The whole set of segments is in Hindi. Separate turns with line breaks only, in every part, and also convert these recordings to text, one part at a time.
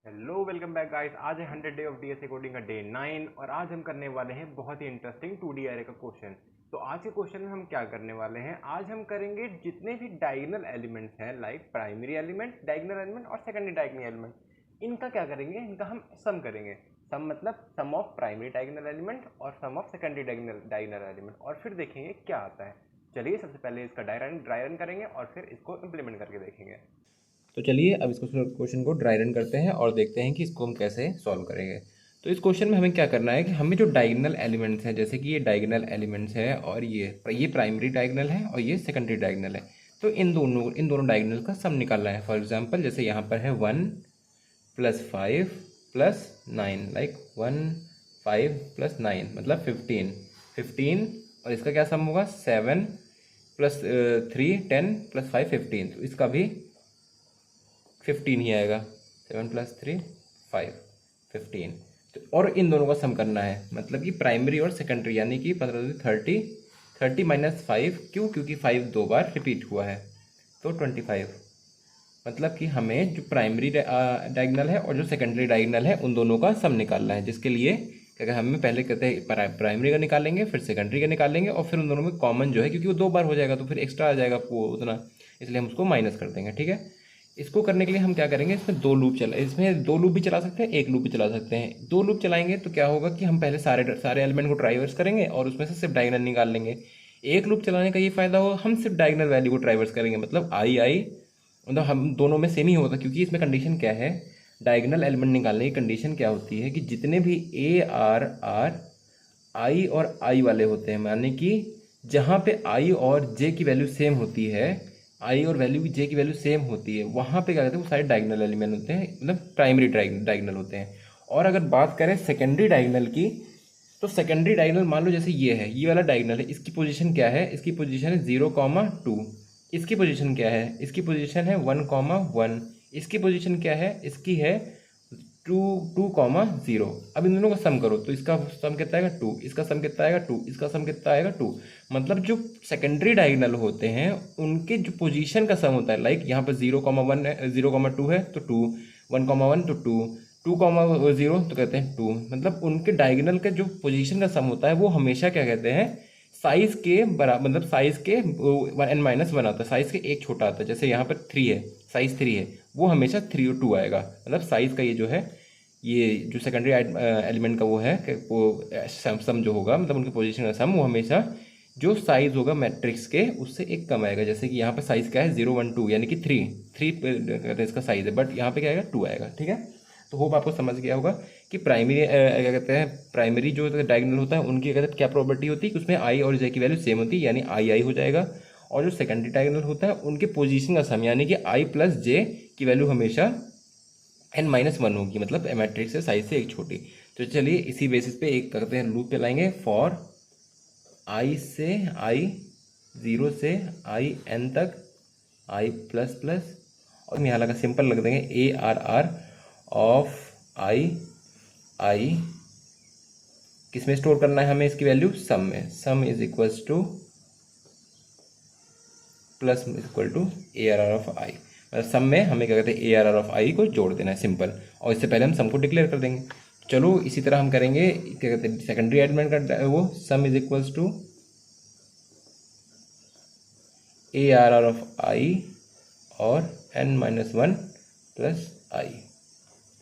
Hello welcome back guys. आज है 100 डे ऑफ डीएसए कोडिंग का डे 9 और आज हम करने वाले हैं बहुत ही इंटरेस्टिंग 2D एरे का क्वेश्चन। तो आज के क्वेश्चन में हम क्या करने वाले हैं, आज हम करेंगे जितने भी डायगोनल एलिमेंट्स हैं like primary element, diagonal element और सेकेंडरी डायगोनल एलिमेंट, इनका क्या करेंगे, इनका हम सम करेंगे। सम मतलब सम ऑफ प्राइमरी डायगोनल एलिमेंट और सम ऑफ सेकेंडरी डायगोनल एलिमेंट, और फिर देखेंगे क्या आता है। चलिए सबसे पहले इसका ड्राई रन करेंगे और फिर इसको इम्प्लीमेंट करके देखेंगे।
तो चलिए अब इसको क्वेश्चन को ड्राई रन करते हैं और देखते हैं कि इसको हम कैसे सॉल्व करेंगे। तो इस क्वेश्चन में हमें क्या करना है कि हमें जो डायगोनल एलिमेंट्स हैं, जैसे कि ये डायगोनल एलिमेंट्स है और ये प्राइमरी डायगोनल है और ये सेकेंडरी डायगोनल है, तो इन दोनों डायगोनल का सम निकालना है। फॉर एग्जांपल जैसे यहाँ पर है 1 + 5 + 9, लाइक 1 5 + 9 मतलब 15 और इसका क्या सम होगा 7 + 3 10 + 5 15, तो इसका भी 15 ही आएगा। 7 + 3 5 15। तो और इन दोनों का सम करना है, मतलब कि प्राइमरी और सेकेंडरी, यानी कि 15 30 30 - 5, क्यों, क्योंकि 5 दो बार रिपीट हुआ है, तो 25। मतलब कि हमें जो प्राइमरी डायगोनल है और जो सेकेंडरी डायगोनल है उन दोनों का सम निकालना है, जिसके लिए क्या कहते हैं, हमें पहले कहते हैं प्राइमरी का निकालेंगे, फिर सेकेंडरी का निकालेंगे और फिर उन दोनों में कॉमन जो है, क्योंकि वो दो बार हो जाएगा तो फिर एक्स्ट्रा आ जाएगा वो उतना, इसलिए हम उसको माइनस कर देंगे। ठीक है, इसको करने के लिए हम क्या करेंगे, इसमें दो लूप भी चला सकते हैं, एक लूप भी चला सकते हैं। दो लूप चलाएंगे तो क्या होगा कि हम पहले सारे सारे एलिमेंट को ट्राइवर्स करेंगे और उसमें से सिर्फ डायगोनल निकाल लेंगे। एक लूप चलाने का ये फायदा होगा, हम सिर्फ डायगोनल वैल्यू को ट्राइवर्स करेंगे, मतलब आई आई, मतलब हम दोनों में सेम ही होता, क्योंकि इसमें कंडीशन क्या है, डायगोनल एलिमेंट निकालने की कंडीशन क्या होती है कि जितने भी ए आर आर आई और आई वाले होते हैं, यानी कि जहाँ पे आई और जे की वैल्यू सेम होती है, आई और वैल्यू जे की वैल्यू सेम होती है, वहाँ पे क्या कहते हैं, वो सारे डायगोनल एलिमेंट होते हैं, मतलब प्राइमरी डायगोनल होते हैं। और अगर बात करें सेकेंडरी डायगोनल की, तो सेकेंडरी डायगोनल मान लो जैसे ये है, ये वाला डायगोनल है, इसकी पोजीशन क्या है, इसकी पोजीशन है 0, 2। इसकी पोजीशन क्या है, इसकी पोजीशन है 1, 1। इसकी पोजीशन क्या है, इसकी है 2, 0। अब इन दोनों का सम करो तो इसका सम कितना आएगा 2, इसका सम कितना आएगा 2, इसका सम कितना आएगा 2। मतलब जो सेकेंडरी डायगोनल होते हैं उनके जो पोजीशन का सम होता है, लाइक यहाँ पर 0, 1 है, 0, 2 है तो 2, 1, 1 तो 2, 2, 0 तो कहते हैं 2। मतलब उनके डायगोनल का जो पोजीशन का सम होता है वो हमेशा क्या कहते हैं, साइज के बराबर, मतलब साइज के n-1 आता है, साइज के एक छोटा आता है। जैसे यहाँ पर 3 है, साइज 3 है, वो हमेशा 3 और 2 आएगा। मतलब साइज का ये जो है, ये जो सेकेंडरी एलिमेंट का वो है कि वो सम जो होगा, मतलब उनके पोजीशन का सम, वो हमेशा जो साइज होगा मैट्रिक्स के उससे एक कम आएगा। जैसे कि यहाँ पर साइज क्या है 0, 1, 2, यानी कि 3 कहते हैं इसका साइज है, बट यहाँ पे क्या आएगा 2 आएगा। ठीक है, तो होप आपको समझ गया होगा कि प्राइमरी क्या कहते हैं, प्राइमरी जो डायगोनल होता है उनकी कहते हैं क्या प्रॉपर्टी होती है कि उसमें आई और जे की वैल्यू सेम होती है, यानी आई आई हो जाएगा। और जो सेकेंडरी डायगोनल होता है उनके पोजीशन का सम, यानी कि आई प्लस जे की वैल्यू हमेशा n-1 होगी, मतलब मैट्रिक्स से साइज से एक छोटी। तो चलिए इसी बेसिस पे एक करते हैं लूप चलाएंगे, फॉर आई से आई, 0 से आई n तक, आई प्लस प्लस, और यहाँ लगा सिंपल लग देंगे ए आर आर ऑफ आई आई, किस में स्टोर करना है हमें इसकी वैल्यू, सम में। Sum is equals to plus equal to A R R of I, मतलब सम में हमें क्या कहते हैं A R R of I को जोड़ देना है, सिंपल। और इससे पहले हम सम को डिक्लेयर कर देंगे। चलो इसी तरह हम करेंगे, क्या कहते हैं, सेकेंडरी एलिमेंट का वो sum is equals to A R R of I और n-1 प्लस आई,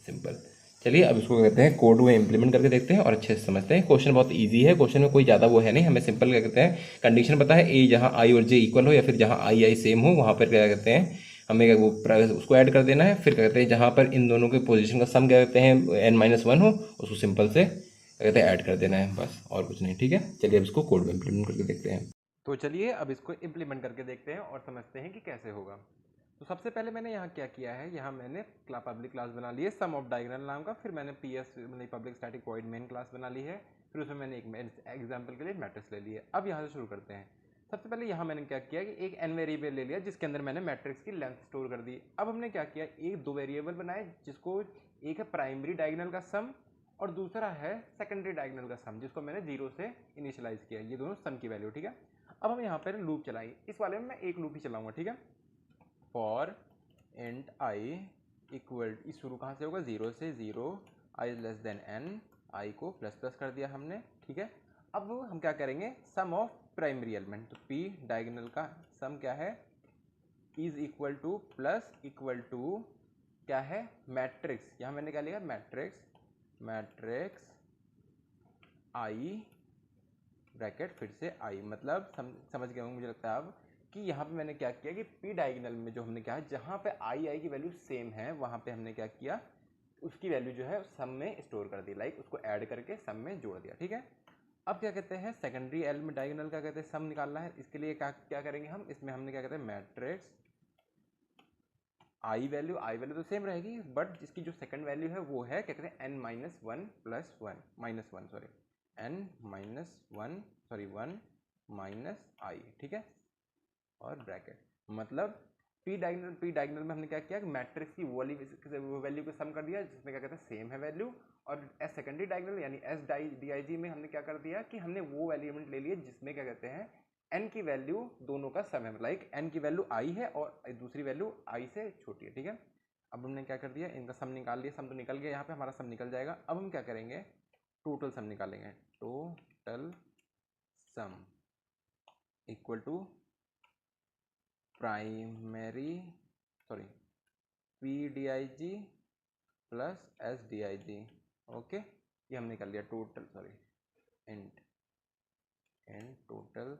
सिंपल। चलिए अब इसको कहते हैं कोड में इंप्लीमेंट करके देखते हैं और अच्छे से समझते हैं। क्वेश्चन बहुत इजी है, क्वेश्चन में कोई ज़्यादा वो है नहीं, हमें सिंपल क्या कहते हैं, कंडीशन पता है, ए जहाँ आई और जे इक्वल हो या फिर जहाँ आई आई सेम हो, वहाँ पर क्या कहते हैं, हमें वो उसको ऐड कर देना है। फिर क्या कहते हैं, जहाँ पर इन दोनों के पोजीशन का सम क्या कहते हैं n-1 हो, उसको सिंपल से क्या कहते हैं ऐड कर देना है, बस और कुछ नहीं। ठीक है, चलिए अब इसको कोड में इंप्लीमेंट करके देखते हैं।
तो चलिए अब इसको इम्प्लीमेंट करके देखते हैं और समझते हैं कि कैसे होगा। तो सबसे पहले मैंने यहाँ क्या किया है, यहाँ मैंने पब्लिक क्लास बना ली है सम ऑफ डायगोनल नाम का, फिर मैंने पीएस मतलब public static void main class बना ली है, फिर उसमें मैंने एक एग्जाम्पल के लिए मैट्रिक्स ले लिया। अब यहाँ से शुरू करते हैं। सबसे पहले यहाँ मैंने क्या किया कि एक एन वेरिएबल ले लिया जिसके अंदर मैंने मैट्रिक्स की लेंथ स्टोर कर दी। अब हमने क्या किया, एक दो वेरिएबल बनाए, जिसको एक है प्राइमरी डायगोनल का सम और दूसरा है सेकेंडरी डायगोनल का सम, जिसको मैंने 0 से इनिशियलाइज किया। ये दोनों सम की वैल्यू, ठीक है। अब हम यहाँ पर लूप चलाएंगे, इस वाले में मैं एक लूप ही चलाऊंगा, ठीक है। फॉर इंट आई इक्वल, इस शुरू कहाँ से होगा, 0 से, 0 i less than n, i को प्लस प्लस कर दिया हमने, ठीक है। अब हम क्या करेंगे, सम ऑफ प्राइमरी एलिमेंट, तो p डायगोनल का सम क्या है, is equal to plus equal to क्या है, मैट्रिक्स, यहाँ मैंने क्या लिखा, मैट्रिक्स i ब्रैकेट फिर से i, मतलब समझ गए होंगे मुझे लगता है अब कि यहाँ पे मैंने क्या किया कि p डायगोनल में जो हमने क्या, जहाँ पे i की वैल्यू सेम है वहाँ पे हमने क्या किया, उसकी वैल्यू जो है सम में स्टोर कर दी, लाइक उसको ऐड करके सम में जोड़ दिया, ठीक है। अब क्या कहते हैं, सेकेंडरी एलिमेंट डायगोनल का कहते हैं सम निकालना है, इसके लिए क्या करेंगे हम, इसमें हमने क्या कहते हैं, मैट्रिक्स आई वैल्यू तो सेम रहेगी, बट जिसकी जो सेकंड वैल्यू है वो है क्या कहते हैं, n minus one plus one minus one sorry n minus one sorry one minus I, ठीक है, और ब्रैकेट, मतलब p डायगोनल में हमने क्या किया कि मैट्रिक्स की वो वैल्यू को सम कर दिया जिसमें क्या कहते हैं सेम है वैल्यू, और एस सेकेंडरी डायगोनल यानी एस डी आई जी में हमने क्या कर दिया कि हमने वो एलिमेंट ले लिए जिसमें क्या कहते हैं n की वैल्यू दोनों का सम है, लाइक n की वैल्यू i है और दूसरी वैल्यू i से छोटी है, ठीक है। अब हमने क्या कर दिया, इनका सम निकाल लिया, सम तो निकल गया, यहाँ पे हमारा सम निकल जाएगा। अब हम क्या करेंगे, टोटल सम निकालेंगे, total sum equal to primary sorry P D I G plus S D I G, okay, ये हमने कर लिया total sorry int total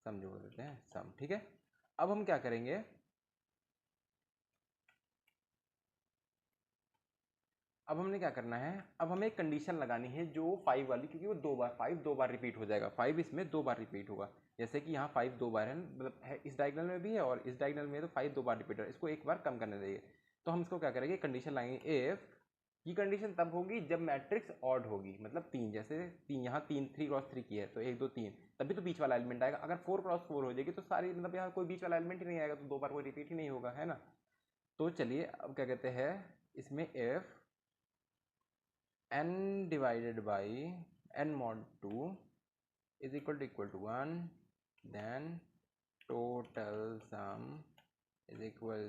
sum जोड़ देते हैं सम, ठीक है। अब हम क्या करेंगे, अब हमने क्या करना है, अब हमें एक कंडीशन लगानी है जो 5 वाली, क्योंकि वो 5 दो बार रिपीट हो जाएगा, 5 इसमें 2 बार रिपीट होगा, जैसे कि यहाँ 5 2 बार है, मतलब है इस डायगोनल में भी है और इस डायगोनल में, तो 5 2 बार रिपीट है, इसको एक बार कम करने देंगे। तो हम इसको क्या करेंगे, कंडीशन लाएंगे इफ, ये कंडीशन तब होगी जब मैट्रिक्स ऑड होगी, मतलब 3, जैसे 3 यहाँ 3 3 क्रॉस 3 की है तो 1 2 3, तभी तो बीच वाला एलिमेंट आएगा। अगर 4 क्रॉस 4 हो जाएगी तो सारी, मतलब यहाँ कोई बीच वाला एलिमेंट ही नहीं आएगा, तो 2 बार कोई रिपीट ही नहीं होगा, है ना। तो चलिए अब क्या कहते हैं इसमें, if n divided by n mod 2 is equal to 1, then total sum is equal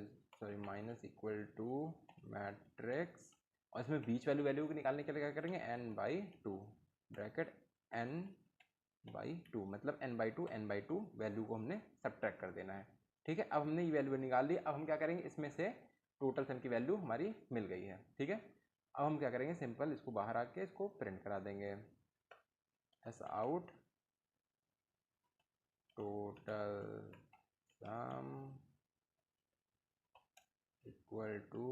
minus equal to matrix, और इसमें बीच वैल्यू को निकालने के लिए क्या करेंगे, n by 2 bracket n by 2, मतलब n by 2 वैल्यू को हमने सब्ट्रैक्ट कर देना है, ठीक है। अब हमने ये वैल्यू निकाल ली, अब हम क्या करेंगे, इसमें से टोटल सम की वैल्यू हमारी मिल गई है, ठीक है। अब हम क्या करेंगे, सिंपल इसको बाहर आके इसको प्रिंट करा देंगे, S out total sum equal to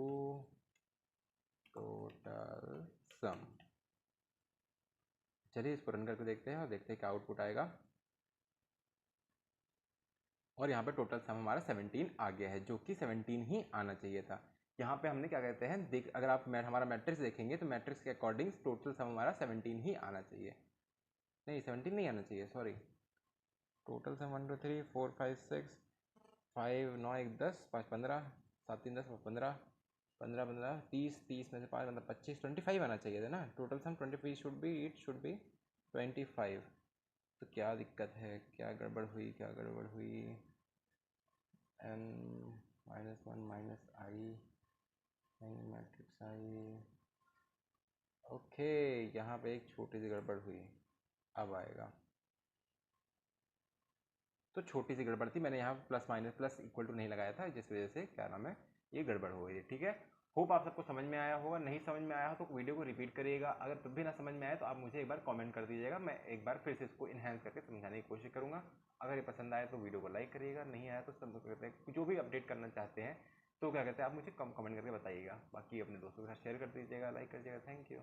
total sum. चलिए इसको रन करके देखते हैं और देखते हैं क्या आउटपुट आएगा, और यहाँ पे टोटल सम हमारा 17 आ गया है, जो कि 17 ही आना चाहिए था। यहाँ पे हमने क्या कहते हैं, देख अगर आप हमारा मैट्रिक्स देखेंगे तो मैट्रिक्स के अकॉर्डिंग टोटल सम हमारा 17 ही आना चाहिए, नहीं 17 नहीं आना चाहिए सॉरी, टोटल सम 1 2 3 4 5 6 5 9 1 10 5 15 7 3 10 15 15 15 30 30 में से 5 मतलब 25 25 आना चाहिए था ना, total sum 25 should be, it should be 25। तो क्या दिक्कत है, क्या गड़बड़ हुई, n माइनस वन माइनस आई मैट्रिक्स आई, ओके, यहाँ पे एक छोटी सी गड़बड़ हुई, अब आएगा, तो छोटी सी गड़बड़ थी, मैंने यहाँ plus minus plus equal to नहीं लगाया था, जिस वजह से क्या नाम है ये गड़बड़ हो गई है, ठीक है। होप आप सबको समझ में आया होगा, नहीं समझ में आया हो तो वीडियो को रिपीट करिएगा, अगर तब भी ना समझ में आए तो आप मुझे एक बार कमेंट कर दीजिएगा, मैं एक बार फिर से इसको इन्हेंस करके समझाने की कोशिश करूँगा। अगर ये पसंद आए तो वीडियो को लाइक करिएगा, नहीं आया तो सब कहते हैं जो भी अपडेट करना चाहते हैं तो क्या कहते हैं आप मुझे कमेंट करके बताइएगा, बाकी अपने दोस्तों के साथ शेयर कर दीजिएगा, लाइक कर दीजिएगा, थैंक यू।